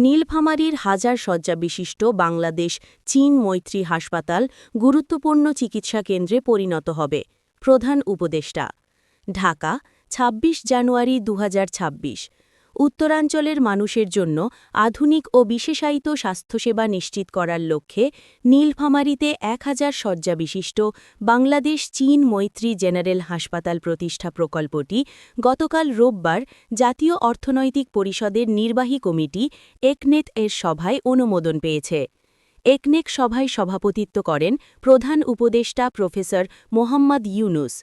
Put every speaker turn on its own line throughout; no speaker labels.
নীলফামারীর হাজার শয্যা বিশিষ্ট বাংলাদেশ চীন মৈত্রী হাসপাতাল গুরুত্বপূর্ণ চিকিৎসা কেন্দ্রে পরিণত হবে। প্রধান উপদেষ্টা, ঢাকা, ২৬ জানুয়ারি ২০২৬। উত্তরাঞ্চলের মানুষের জন্য আধুনিক ও বিশেষায়িত স্বাস্থ্যসেবা নিশ্চিত করার লক্ষ্যে নীলফামারীতে ১,০০০ শয্যা বিশিষ্ট বাংলাদেশ চীন মৈত্রী জেনারেল হাসপাতাল প্রতিষ্ঠা প্রকল্পটি গতকাল রোববার জাতীয় অর্থনৈতিক পরিষদের নির্বাহী কমিটি একনেক এর সভায় অনুমোদন পেয়েছে। একনেক সভায় সভাপতিত্ব করেন প্রধান উপদেষ্টা প্রফেসর মোহাম্মদ ইউনুস।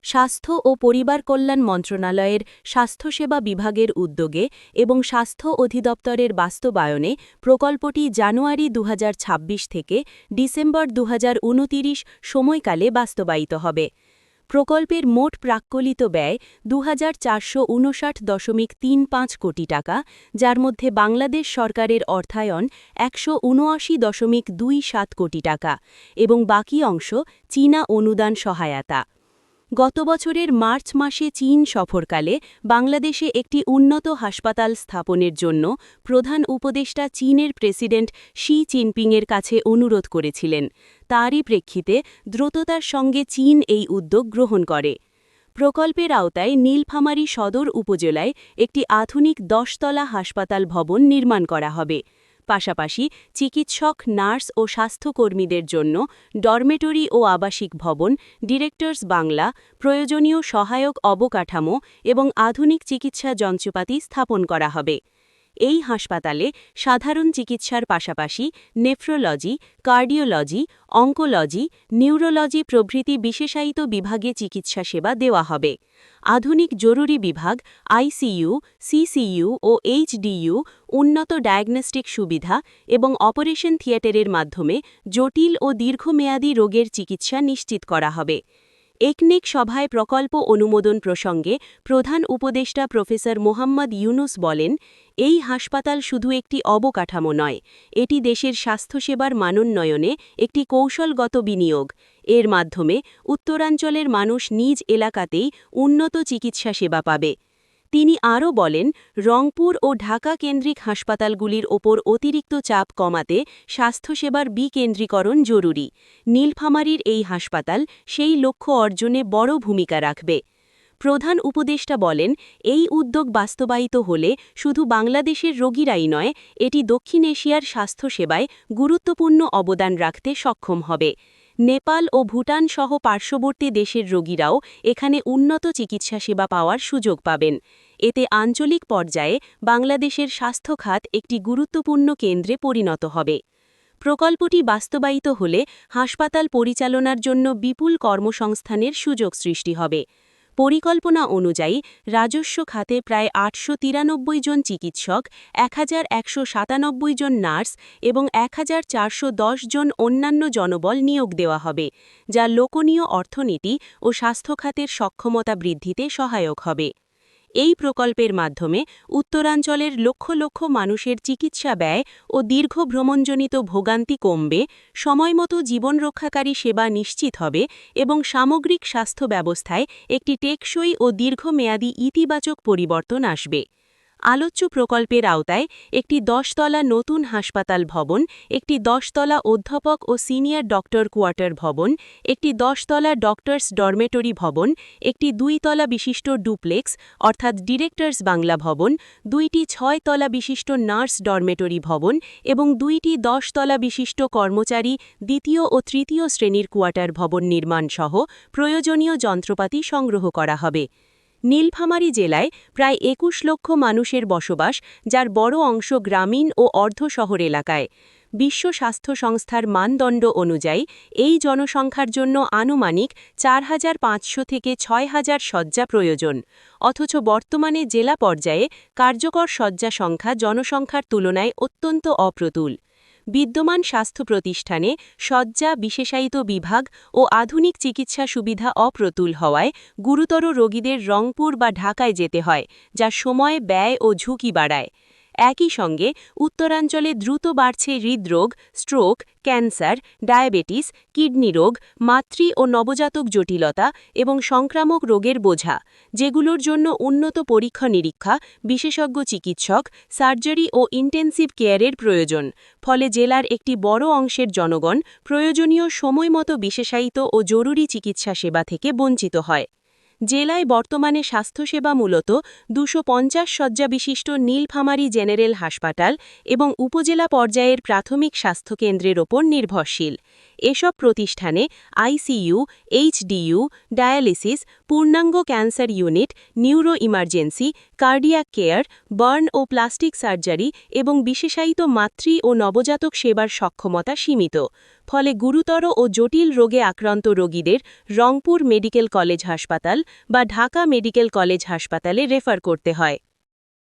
স্বাস্থ্য ও পরিবার কল্যাণ মন্ত্রণালয়ের স্বাস্থ্যসেবা বিভাগের উদ্যোগে এবং স্বাস্থ্য অধিদপ্তরের বাস্তবায়নে প্রকল্পটি জানুয়ারি ২০২৬ থেকে ডিসেম্বর ২০২৯ সময়কালে বাস্তবায়িত হবে। প্রকল্পের মোট প্রাক্কলিত ব্যয় ২৪৫৯.৩৫ কোটি টাকা, যার মধ্যে বাংলাদেশ সরকারের অর্থায়ন ১৭৯.২৭ কোটি টাকা এবং বাকি অংশ চীনা অনুদান সহায়তা। গত বছরের মার্চ মাসে চীন সফরকালে বাংলাদেশে একটি উন্নত হাসপাতাল স্থাপনের জন্য প্রধান উপদেষ্টা চীনের প্রেসিডেন্ট শি জিনপিংয়ের কাছে অনুরোধ করেছিলেন। তারই প্রেক্ষিতে দ্রুততার সঙ্গে চীন এই উদ্যোগ গ্রহণ করে। প্রকল্পের আওতায় নীলফামারী সদর উপজেলায় একটি আধুনিক ১০তলা হাসপাতাল ভবন নির্মাণ করা হবে। পাশাপাশি চিকিৎসক, নার্স ও স্বাস্থ্যকর্মীদের জন্য ডরমেটরি ও আবাসিক ভবন, ডিরেক্টরস বাংলা, প্রয়োজনীয় সহায়ক অবকাঠামো এবং আধুনিক চিকিৎসা যন্ত্রপাতি স্থাপন করা হবে। এই হাসপাতালে সাধারণ চিকিৎসার পাশাপাশি নেফ্রোলজি, কার্ডিওলজি, অঙ্কোলজি, নিউরোলজি প্রভৃতি বিশেষায়িত বিভাগে চিকিৎসা সেবা দেওয়া হবে। আধুনিক জরুরি বিভাগ, আইসিইউ, সিসিইউ ও এইচডিইউ, উন্নত ডায়াগনস্টিক সুবিধা এবং অপারেশন থিয়েটারের মাধ্যমে জটিল ও দীর্ঘমেয়াদী রোগের চিকিৎসা নিশ্চিত করা হবে। একনেক সভায় প্রকল্প অনুমোদন প্রসঙ্গে প্রধান উপদেষ্টা প্রফেসর মোহাম্মদ ইউনুস বলেন, এই হাসপাতাল শুধু একটি অবকাঠামো নয়, এটি দেশের স্বাস্থ্যসেবার মানোন্নয়নে একটি কৌশলগত বিনিয়োগ। এর মাধ্যমে উত্তরাঞ্চলের মানুষ নিজ এলাকাতেই উন্নত চিকিৎসা সেবা পাবে। তিনি আরও বলেন, রংপুর ও ঢাকা কেন্দ্রিক হাসপাতালগুলির ওপর অতিরিক্ত চাপ কমাতে স্বাস্থ্যসেবার বিকেন্দ্রীকরণ জরুরি। নীলফামারীর এই হাসপাতাল সেই লক্ষ্য অর্জনে বড় ভূমিকা রাখবে। প্রধান উপদেষ্টা বলেন, এই উদ্যোগ বাস্তবায়িত হলে শুধু বাংলাদেশের রোগীরাই নয়, এটি দক্ষিণ এশিয়ার স্বাস্থ্যসেবায় গুরুত্বপূর্ণ অবদান রাখতে সক্ষম হবে। নেপাল ও ভুটান সহ পার্শ্ববর্তী দেশের রোগীরাও এখানে উন্নত চিকিৎসা সেবা পাওয়ার সুযোগ পাবেন। এতে আঞ্চলিক পর্যায়ে বাংলাদেশের স্বাস্থ্য খাত একটি গুরুত্বপূর্ণ কেন্দ্রে পরিণত হবে। প্রকল্পটি বাস্তবায়িত হলে হাসপাতাল পরিচালনার জন্য বিপুল কর্মসংস্থানের সুযোগ সৃষ্টি হবে। পরিকল্পনা অনুযায়ী রাজস্ব খাতে প্রায় ৮৯৩ জন চিকিৎসক, ১,১৯৭ জন নার্স এবং ১,৪১০ জন অন্যান্য জনবল নিয়োগ দেওয়া হবে, যা লোকনীয় অর্থনীতি ও স্বাস্থ্য খাতের সক্ষমতা বৃদ্ধিতে সহায়ক হবে। এই প্রকল্পের মাধ্যমে উত্তরাঞ্চলের লক্ষ লক্ষ মানুষের চিকিৎসা ব্যয় ও দীর্ঘ ভ্রমণজনিত ভোগান্তি কমবে, সময়মতো জীবনরক্ষাকারী সেবা নিশ্চিত হবে এবং সামগ্রিক স্বাস্থ্য ব্যবস্থায় একটি টেকসই ও দীর্ঘমেয়াদী ইতিবাচক পরিবর্তন আসবে। আলোচ্য প্রকল্পের আওতায় একটি ১০তলা নতুন হাসপাতাল ভবন, একটি ১০তলা অধ্যাপক ও সিনিয়র ডক্টর কোয়ার্টার ভবন, একটি ১০তলা ডক্টরস ডরমেটরি ভবন, একটি ২তলা বিশিষ্ট ডুপ্লেক্স অর্থাৎ ডিরেক্টরস বাংলা ভবন, ২টি ৬তলা বিশিষ্ট নার্স ডরমেটরি ভবন এবং ২টি ১০তলা বিশিষ্ট কর্মচারী দ্বিতীয় ও তৃতীয় শ্রেণীর কোয়ার্টার ভবন নির্মাণ সহ প্রয়োজনীয় যন্ত্রপাতি সংগ্রহ করা হবে। নীলফামারী জেলায় প্রায় ২১ লক্ষ মানুষের বসবাস, যার বড় অংশ গ্রামীণ ও অর্ধ শহর এলাকায়। বিশ্ব স্বাস্থ্য সংস্থার মানদণ্ড অনুযায়ী এই জনসংখ্যার জন্য আনুমানিক ৪৫০০ থেকে ৬০০০ শয্যা প্রয়োজন, অথচ বর্তমানে জেলা পর্যায়ে কার্যকর শয্যা সংখ্যা জনসংখ্যার তুলনায় অত্যন্ত অপ্রতুল। বিদ্যমান স্বাস্থ্য প্রতিষ্ঠানে শয্যা, বিশেষায়িত বিভাগ ও আধুনিক চিকিৎসা সুবিধা অপ্রতুল হওয়ায় গুরুতর রোগীদের রংপুর বা ঢাকায় যেতে হয়, যা সময়, ব্যয় ও ঝুঁকি বাড়ায়। একই সঙ্গে উত্তরাঞ্চলে দ্রুত বাড়ছে হৃদরোগ, স্ট্রোক, ক্যান্সার, ডায়াবেটিস, কিডনি রোগ, মাতৃ ও নবজাতক জটিলতা এবং সংক্রামক রোগের বোঝা, যেগুলোর জন্য উন্নত পরীক্ষা-নিরীক্ষা, বিশেষজ্ঞ চিকিৎসক, সার্জারি ও ইন্টেন্সিভ কেয়ারের প্রয়োজন। ফলে জেলার একটি বড় অংশের জনগণ প্রয়োজনীয় সময়মতো বিশেষায়িত ও জরুরি চিকিৎসা সেবা থেকে বঞ্চিত হয়। জেলায় বর্তমানে স্বাস্থ্যসেবা মূলত 250 শয্যা বিশিষ্ট নীলফামারী জেনারেল হাসপাতাল এবং উপজেলা পর্যায়ের প্রাথমিক স্বাস্থ্যকেন্দ্রের ওপর নির্ভরশীল। এসব প্রতিষ্ঠানে আইসিইউ, এইচডিইউ, ডায়ালিসিস, পূর্ণাঙ্গ cancer unit, neuro emergency, cardiac care, burn ও প্লাস্টিক সার্জারি এবং বিশেষায়িত মাতৃ ও নবজাতক সেবার সক্ষমতা সীমিত। ফলে গুরুতর ও জটিল রোগে আক্রান্ত রোগীদের রংপুর মেডিকেল কলেজ হাসপাতাল বা ঢাকা মেডিকেল কলেজ হাসপাতালে রেফার করতে হয়।